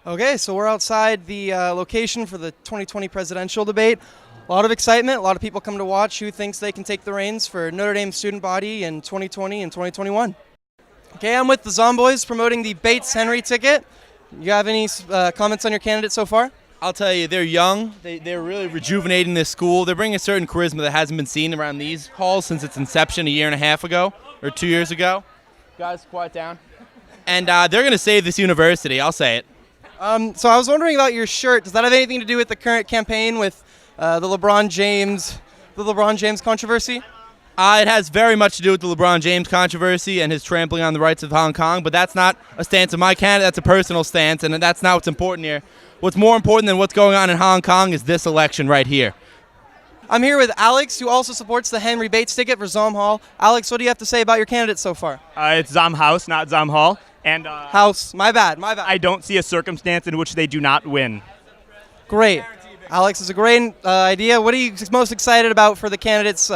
Okay, so we're outside the location for the 2020 presidential debate. A lot of excitement, a lot of people come to watch who thinks they can take the reins for Notre Dame student body in 2020 and 2021. Okay, I'm with the Zomboys promoting the Bates Henry ticket. You have any comments on your candidate so far? I'll tell you, they're young. They're really rejuvenating this school. They're bringing a certain charisma that hasn't been seen around these halls since its inception a year and a half ago, or 2 years ago. Guys, quiet down. And they're going to save this university, I'll say it. So I was wondering about your shirt. Does that have anything to do with the current campaign with the LeBron James controversy? It has very much to do with the LeBron James controversy and his trampling on the rights of Hong Kong, but that's not a stance of my candidate. That's a personal stance, and that's not what's important here. What's more important than what's going on in Hong Kong is this election right here. I'm here with Alex, who also supports the Henry Bates ticket for Zom Hall. Alex, what do you have to say about your candidate so far? It's Zom House, not Zom Hall. And House, my bad. I don't see a circumstance in which they do not win. Great. Alex, is a great idea. What are you most excited about for the candidates'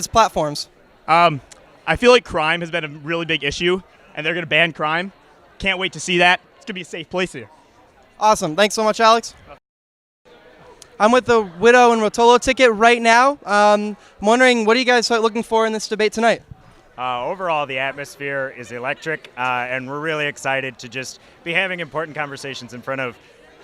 platforms? I feel like crime has been a really big issue, and they're going to ban crime. Can't wait to see that. It's going to be a safe place here. Awesome. Thanks so much, Alex. I'm with the Whittle and Rotolo ticket right now. I'm wondering, what are you guys looking for in this debate tonight? Overall, the atmosphere is electric, and we're really excited to just be having important conversations in front of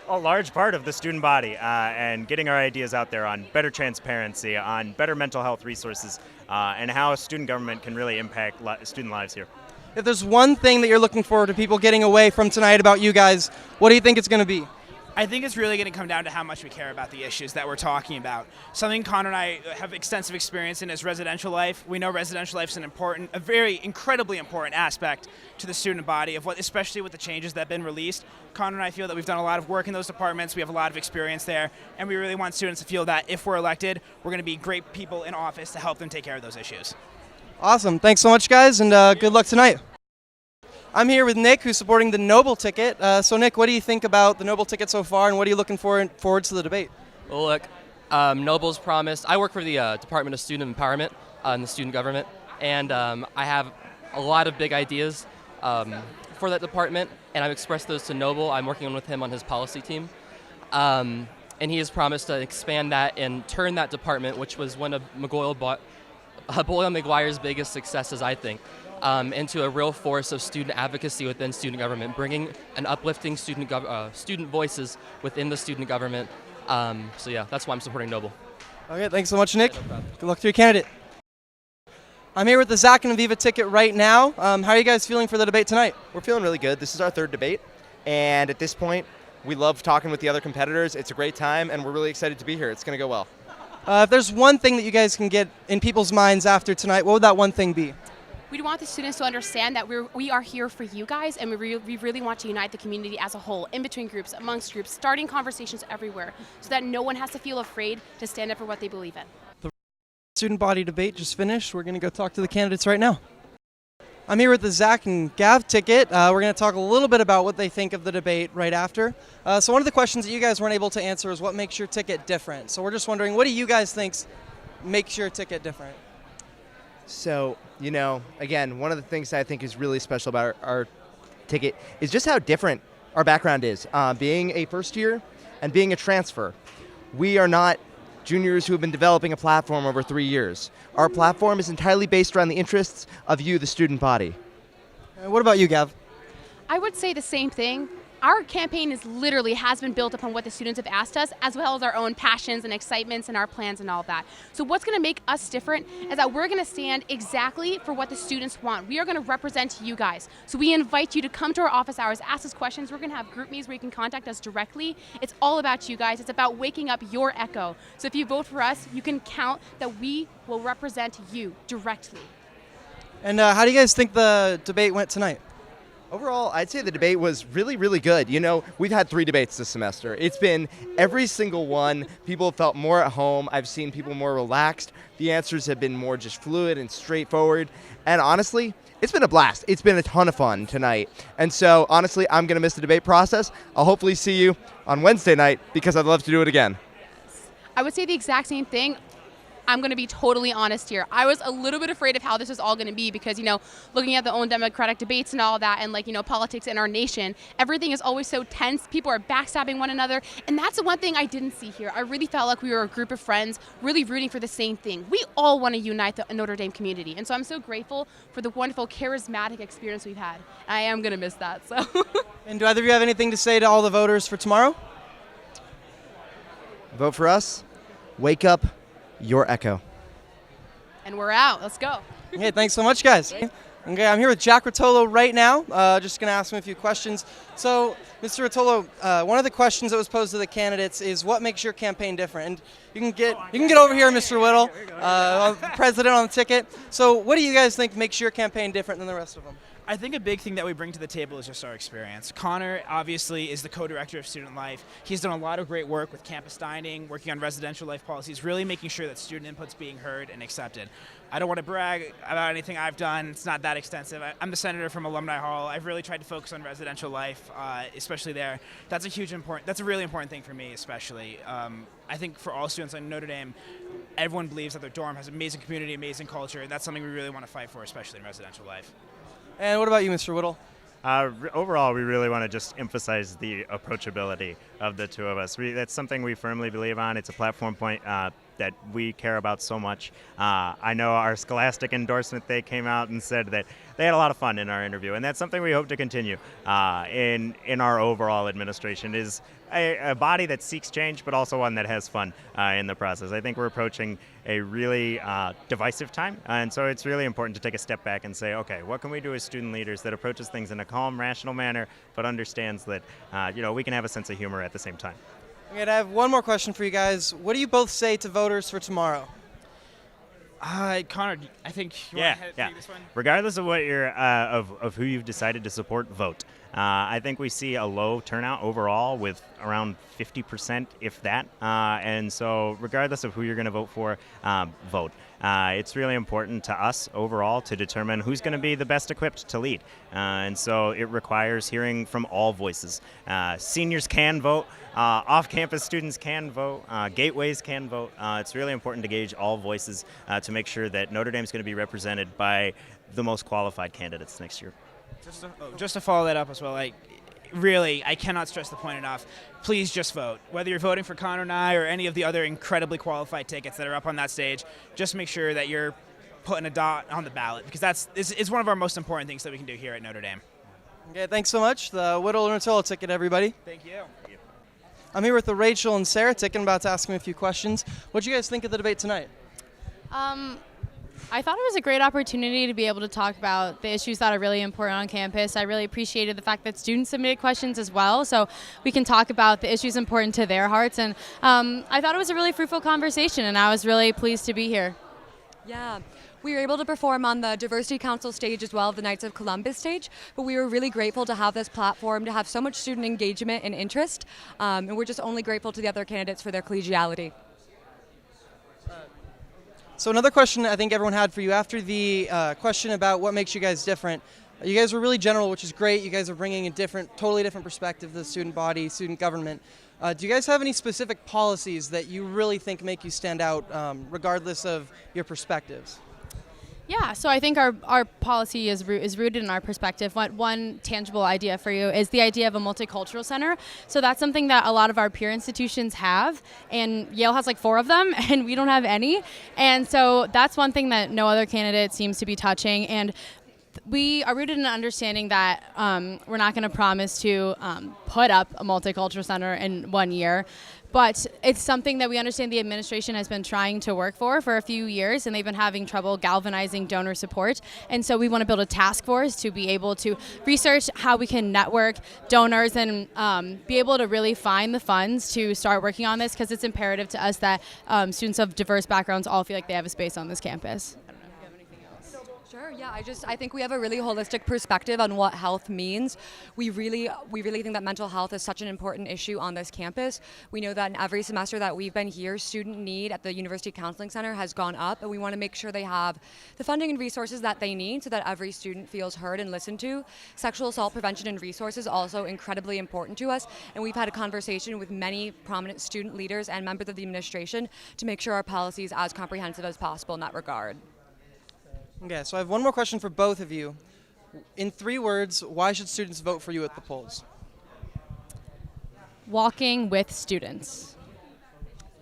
a large part of the student body and getting our ideas out there on better transparency, on better mental health resources, and how student government can really impact student lives here. If there's one thing that you're looking forward to people getting away from tonight about you guys, what do you think it's going to be? I think it's really going to come down to how much we care about the issues that we're talking about. Something Connor and I have extensive experience in is residential life. We know residential life is a very incredibly important aspect to the student body, especially with the changes that have been released. Connor and I feel that we've done a lot of work in those departments. We have a lot of experience there, and we really want students to feel that if we're elected, we're going to be great people in office to help them take care of those issues. Awesome. Thanks so much, guys, and good luck tonight. I'm here with Nick, who's supporting the Noble ticket. So, Nick, what do you think about the Noble ticket so far, and what are you looking forward to the debate? Well, look, Noble's promised. I work for the Department of Student Empowerment in the student government, and I have a lot of big ideas for that department, and I've expressed those to Noble. I'm working with him on his policy team, and he has promised to expand that and turn that department, which was one of Boyle McGuire's biggest successes, I think, into a real force of student advocacy within student government, bringing and uplifting student voices within the student government. So yeah, that's why I'm supporting Noble. Okay, thanks so much, Nick. Good luck to your candidate. I'm here with the Zak Eva ticket right now. How are you guys feeling for the debate tonight? We're feeling really good. This is our third debate, and at this point, we love talking with the other competitors. It's a great time, and we're really excited to be here. It's going to go well. If there's one thing that you guys can get in people's minds after tonight, what would that one thing be? We want the students to understand that we are here for you guys, and we really want to unite the community as a whole, in between groups, amongst groups, starting conversations everywhere, so that no one has to feel afraid to stand up for what they believe in. The student body debate just finished. We're going to go talk to the candidates right now. I'm here with the Zach and Gav ticket. We're going to talk a little bit about what they think of the debate right after. So one of the questions that you guys weren't able to answer is what makes your ticket different. So we're just wondering, what do you guys think makes your ticket different? So, again, one of the things that I think is really special about our ticket is just how different our background is. Being a first year and being a transfer. We are not juniors who have been developing a platform over 3 years. Our platform is entirely based around the interests of you, the student body. What about you, Gav? I would say the same thing. Our campaign has been built upon what the students have asked us, as well as our own passions and excitements and our plans and all of that. So what's going to make us different is that we're going to stand exactly for what the students want. We are going to represent you guys. So we invite you to come to our office hours, ask us questions. We're going to have group meetings where you can contact us directly. It's all about you guys. It's about waking up your echo. So if you vote for us, you can count that we will represent you directly. And how do you guys think the debate went tonight? Overall, I'd say the debate was really, really good. We've had 3 debates this semester. It's been every single one. People have felt more at home. I've seen people more relaxed. The answers have been more just fluid and straightforward. And honestly, it's been a blast. It's been a ton of fun tonight. And so, honestly, I'm going to miss the debate process. I'll hopefully see you on Wednesday night because I'd love to do it again. I would say the exact same thing. I'm going to be totally honest here. I was a little bit afraid of how this was all going to be because, looking at the own democratic debates and all that and politics in our nation, everything is always so tense. People are backstabbing one another. And that's the one thing I didn't see here. I really felt like we were a group of friends really rooting for the same thing. We all want to unite the Notre Dame community. And so I'm so grateful for the wonderful, charismatic experience we've had. I am going to miss that. So. And do either of you have anything to say to all the voters for tomorrow? Vote for us. Wake up your echo. And we're out. Let's go. Okay, thanks so much, guys. Okay, I'm here with Jack Rotolo right now. Just going to ask him a few questions. So, Mr. Rotolo, one of the questions that was posed to the candidates is what makes your campaign different? And you can get over here, Mr. Whittle, president on the ticket. So, what do you guys think makes your campaign different than the rest of them? I think a big thing that we bring to the table is just our experience. Connor obviously is the co-director of Student Life. He's done a lot of great work with campus dining, working on residential life policies, really making sure that student input's being heard and accepted. I don't want to brag about anything I've done. It's not that extensive. I'm the senator from Alumni Hall. I've really tried to focus on residential life, especially there. That's a really important thing for me, especially. I think for all students in Notre Dame, everyone believes that their dorm has amazing community, amazing culture, and that's something we really want to fight for, especially in residential life. And what about you, Mr. Whittle? Overall, we really want to just emphasize the approachability of the two of us. That's something we firmly believe on. It's a platform point that we care about so much. I know our Scholastic endorsement, they came out and said that they had a lot of fun in our interview, and that's something we hope to continue in our overall administration, is a body that seeks change, but also one that has fun in the process. I think we're approaching a really divisive time, and so it's really important to take a step back and say, okay, what can we do as student leaders that approaches things in a calm, rational manner, but understands that we can have a sense of humor at the same time. Okay, I have one more question for you guys. What do you both say to voters for tomorrow? Connor, I think you want to take this one? Regardless of what of who you've decided to support, vote. I think we see a low turnout overall with around 50%, if that. And so regardless of who you're going to vote for, vote. It's really important to us overall to determine who's going to be the best equipped to lead. And so it requires hearing from all voices. Seniors can vote. Off-campus students can vote. Gateways can vote. It's really important to gauge all voices to make sure that Notre Dame is going to be represented by the most qualified candidates next year. Just to follow that up as well, I cannot stress the point enough. Please just vote. Whether you're voting for Connor and I or any of the other incredibly qualified tickets that are up on that stage, just make sure that you're putting a dot on the ballot, because it's one of our most important things that we can do here at Notre Dame. Okay, thanks so much. The Whittle and Rotolo ticket, everybody. Thank you. I'm here with the Rachel and Sarah ticket. I'm about to ask them a few questions. What do you guys think of the debate tonight? I thought it was a great opportunity to be able to talk about the issues that are really important on campus. I really appreciated the fact that students submitted questions as well, so we can talk about the issues important to their hearts. And I thought it was a really fruitful conversation, and I was really pleased to be here. Yeah. We were able to perform on the Diversity Council stage as well, the Knights of Columbus stage, but we were really grateful to have this platform, to have so much student engagement and interest, and we're just only grateful to the other candidates for their collegiality. So another question I think everyone had for you after the question about what makes you guys different. You guys were really general, which is great. You guys are bringing a totally different perspective to the student body, student government. Do you guys have any specific policies that you really think make you stand out, regardless of your perspectives? Yeah, so I think our policy is rooted in our perspective. One tangible idea for you is the idea of a multicultural center. So that's something that a lot of our peer institutions have, and Yale has like 4 of them, and we don't have any. And so that's one thing that no other candidate seems to be touching. And we are rooted in understanding that we're not going to promise to put up a multicultural center in 1 year, but it's something that we understand the administration has been trying to work for a few years, and they've been having trouble galvanizing donor support. And so we want to build a task force to be able to research how we can network donors and be able to really find the funds to start working on this, because it's imperative to us that students of diverse backgrounds all feel like they have a space on this campus. Sure. Yeah. I think we have a really holistic perspective on what health means. We really think that mental health is such an important issue on this campus. We know that in every semester that we've been here, student need at the University Counseling Center has gone up, and we want to make sure they have the funding and resources that they need so that every student feels heard and listened to. Sexual assault prevention and resources also incredibly important to us, and we've had a conversation with many prominent student leaders and members of the administration to make sure our policy is as comprehensive as possible in that regard. Okay, so I have one more question for both of you. In 3 words, why should students vote for you at the polls? Walking with students.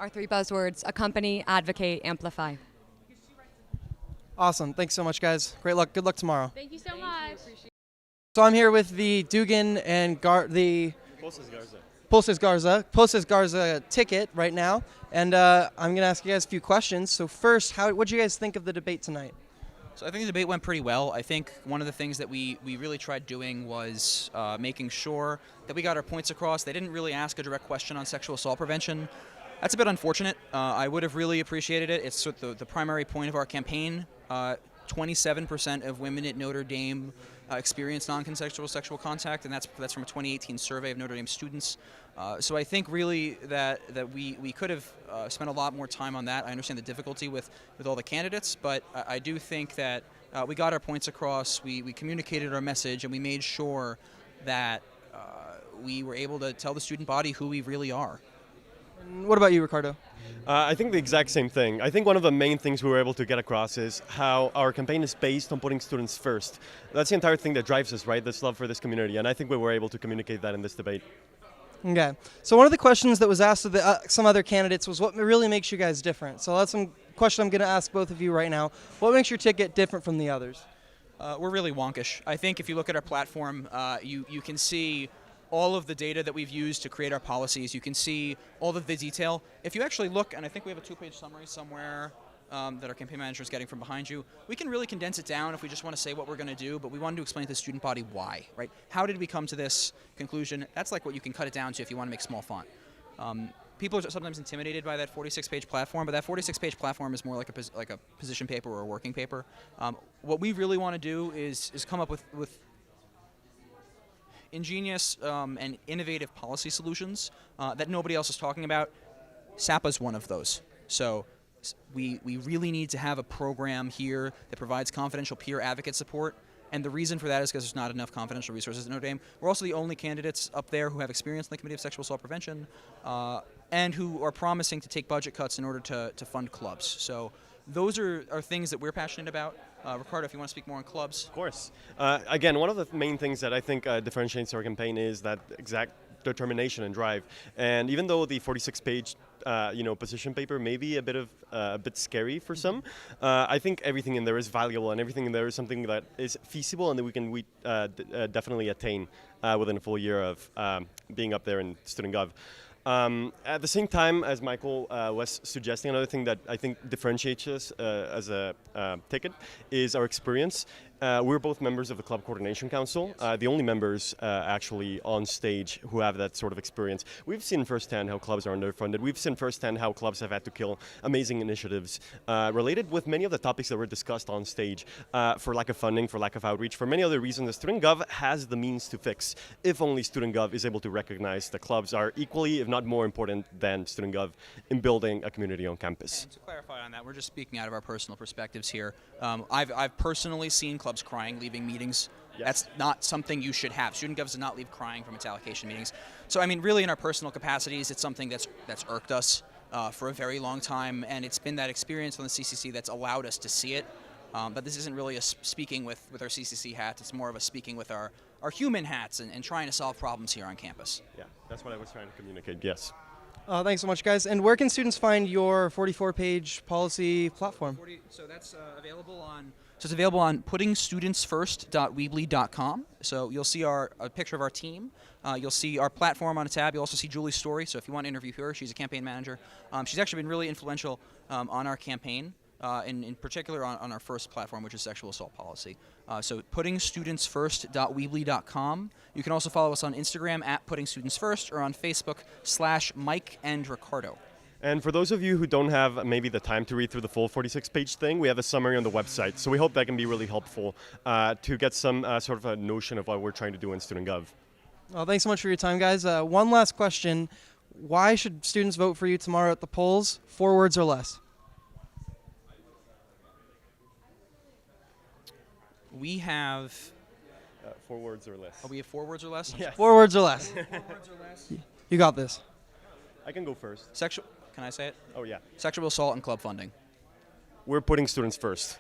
Our 3 buzzwords: accompany, advocate, amplify. Awesome. Thanks so much, guys. Great luck. Good luck tomorrow. Thank you so much. So I'm here with the Dugan and the Pozas Garza ticket right now, and I'm going to ask you guys a few questions. So first, what did you guys think of the debate tonight? So I think the debate went pretty well. I think one of the things that we really tried doing was making sure that we got our points across. They didn't really ask a direct question on sexual assault prevention. That's a bit unfortunate. I would have really appreciated it. It's sort of the primary point of our campaign. 27% of women at Notre Dame experience non-consensual sexual contact, and that's from a 2018 survey of Notre Dame students. So I think really that we could have spent a lot more time on that. I understand the difficulty with all the candidates, but I do think that we got our points across, we communicated our message, and we made sure that we were able to tell the student body who we really are. And what about you, Ricardo? I think the exact same thing. I think one of the main things we were able to get across is how our campaign is based on putting students first. That's the entire thing that drives us, right? This love for this community, and I think we were able to communicate that in this debate. Okay. So one of the questions that was asked of some other candidates was what really makes you guys different. So that's some question I'm going to ask both of you right now. What makes your ticket different from the others? We're really wonkish. I think if you look at our platform, you can see all of the data that we've used to create our policies. You can see all of the detail. If you actually look, and I think we have a 2-page summary somewhere that our campaign manager is getting from behind you, we can really condense it down if we just want to say what we're going to do, but we wanted to explain to the student body why, right? How did we come to this conclusion? That's like what you can cut it down to if you want to make small font. People are sometimes intimidated by that 46-page platform, but that 46-page platform is more like a position paper or a working paper. What we really want to do is come up with ingenious and innovative policy solutions that nobody else is talking about. SAPA's one of those. So we really need to have a program here that provides confidential peer advocate support. And the reason for that is because there's not enough confidential resources at Notre Dame. We're also the only candidates up there who have experience in the Committee of Sexual Assault Prevention and who are promising to take budget cuts in order to fund clubs. So those are things that we're passionate about. Ricardo, if you want to speak more on clubs. Of course. Again, one of the main things that I think differentiates our campaign is that exact determination and drive. And even though the 46-page position paper may be a bit scary for some, I think everything in there is valuable, and everything in there is something that is feasible and that we can definitely attain within a full year of being up there in Student Gov. At the same time, as Michael was suggesting, another thing that I think differentiates us as a ticket is our experience. We're both members of the Club Coordination Council, the only members actually on stage who have that sort of experience. We've seen firsthand how clubs are underfunded. We've seen firsthand how clubs have had to kill amazing initiatives related with many of the topics that were discussed on stage for lack of funding, for lack of outreach, for many other reasons. The Student Gov has the means to fix if only Student Gov is able to recognize that clubs are equally, if not more important than Student Gov in building a community on campus. And to clarify on that, we're just speaking out of our personal perspectives here. I've personally seen clubs crying leaving meetings. Yes. That's not something you should have. Student Gov does not leave crying from its allocation meetings. So I mean, really in our personal capacities, it's something that's irked us for a very long time, and it's been that experience on the CCC that's allowed us to see it. But this isn't really a speaking with our CCC hats. It's more of a speaking with our human hats and trying to solve problems here on campus. Yeah, that's what I was trying to communicate, yes. Thanks so much, guys. And where can students find your 44-page policy platform? So that's available on. So it's available on puttingstudentsfirst.weebly.com. So you'll see a picture of our team. You'll see our platform on a tab. You'll also see Julie's story. So if you want to interview her, she's a campaign manager. She's actually been really influential on our campaign, in particular on our first platform, which is sexual assault policy. So puttingstudentsfirst.weebly.com. You can also follow us on Instagram @puttingstudentsfirst or on Facebook /Mike and Ricardo. And for those of you who don't have maybe the time to read through the full 46-page thing, we have a summary on the website. So we hope that can be really helpful to get some sort of a notion of what we're trying to do in Student Gov. Well, thanks so much for your time, guys. One last question. Why should students vote for you tomorrow at the polls? 4 words or less. We have 4 words or less. Oh, we have 4 words or less? Yes. 4 words or less. You got this. I can go first. Sexual. Can I say it? Oh, yeah. Sexual assault and club funding. We're putting students first.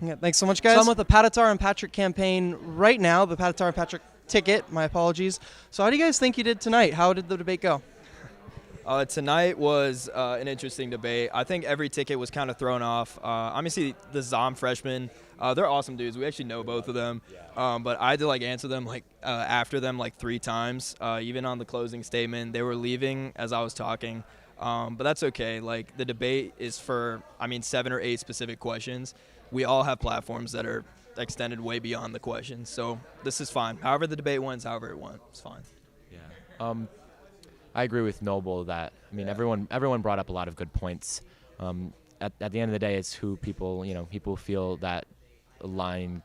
Yeah, thanks so much, guys. So I'm with the Paditar and Patrick campaign right now, the Paditar and Patrick ticket, my apologies. So how do you guys think you did tonight? How did the debate go? Tonight was an interesting debate. I think every ticket was kind of thrown off. Obviously, the Zom freshmen, they're awesome dudes. We actually know both of them. But I had to answer them after them 3 times. Even on the closing statement, they were leaving as I was talking. But that's okay. The debate is for 7 or 8 specific questions. We all have platforms that are extended way beyond the questions. So this is fine. However the debate went, however it went, it's fine. Yeah. I agree with Noble that everyone brought up a lot of good points. At the end of the day, it's who people feel that align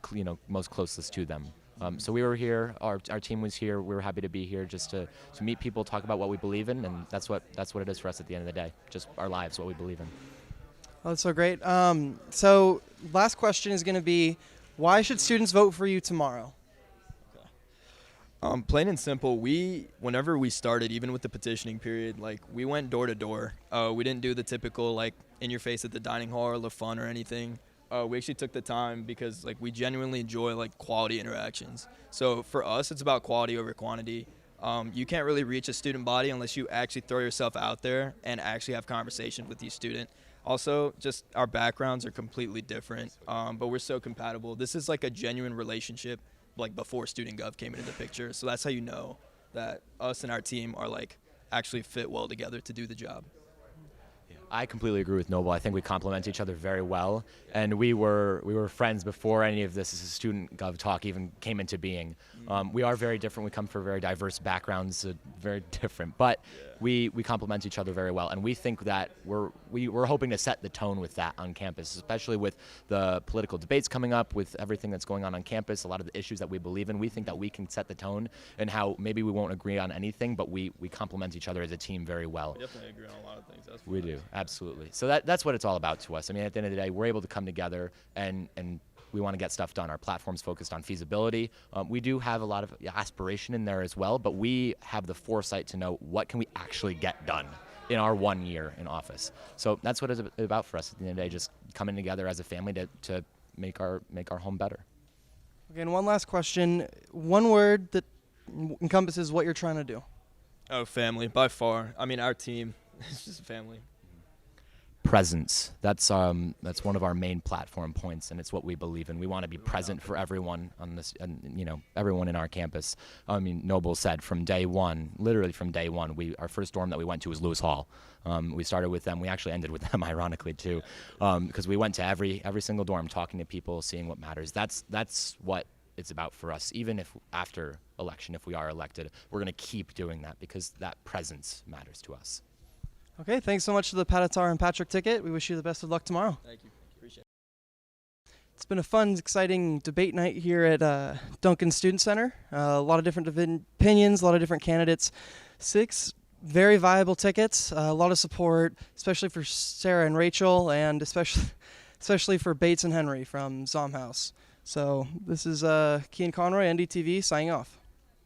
most closest to them. So we were here. Our team was here. We were happy to be here just to meet people, talk about what we believe in, and that's what it is for us at the end of the day. Just our lives, what we believe in. Oh, that's so great. So last question is going to be, why should students vote for you tomorrow? Plain and simple, whenever we started, even with the petitioning period, we went door to door. We didn't do the typical, in your face at the dining hall or Le Fun or anything. We actually took the time because, we genuinely enjoy, quality interactions. So for us, it's about quality over quantity. You can't really reach a student body unless you actually throw yourself out there and actually have conversations with each student. Also, just our backgrounds are completely different, but we're so compatible. This is a genuine relationship. Before Student Gov came into the picture. So that's how you know that us and our team are actually fit well together to do the job. I completely agree with Noble. I think we complement each other very well, and we were friends before any of this Student Gov talk even came into being. We are very different. We come from very diverse backgrounds, very different, but we complement each other very well, and we think that we're hoping to set the tone with that on campus, especially with the political debates coming up, with everything that's going on campus, a lot of the issues that we believe in. We think that we can set the tone, and how maybe we won't agree on anything, but we complement each other as a team very well. We definitely agree on a lot of things. We do, absolutely. So that's what it's all about to us. At the end of the day, we're able to come together and we want to get stuff done. Our platform's focused on feasibility. We do have a lot of aspiration in there as well, but we have the foresight to know what can we actually get done in our 1 year in office. So that's what it's about for us at the end of the day, just coming together as a family to make our home better. Again, one last question. One word that encompasses what you're trying to do. Oh, family, by far. Our team. It's just a family. Presence. That's one of our main platform points, and it's what we believe in. We want to be present for everyone on this, and everyone in our campus. Noble said literally from day one, our first dorm that we went to was Lewis Hall. We started with them. We actually ended with them, ironically too, because we went to every single dorm, talking to people, seeing what matters. That's what it's about for us. Even if after election, if we are elected, we're going to keep doing that because that presence matters to us. Okay, thanks so much to the Paditar and Patrick ticket. We wish you the best of luck tomorrow. Thank you. Appreciate it. It's been a fun, exciting debate night here at Duncan Student Center. A lot of different opinions, a lot of different candidates. 6 very viable tickets, a lot of support, especially for Sarah and Rachel, and especially for Bates and Henry from Zom House. So this is Cian Conroy, NDTV, signing off.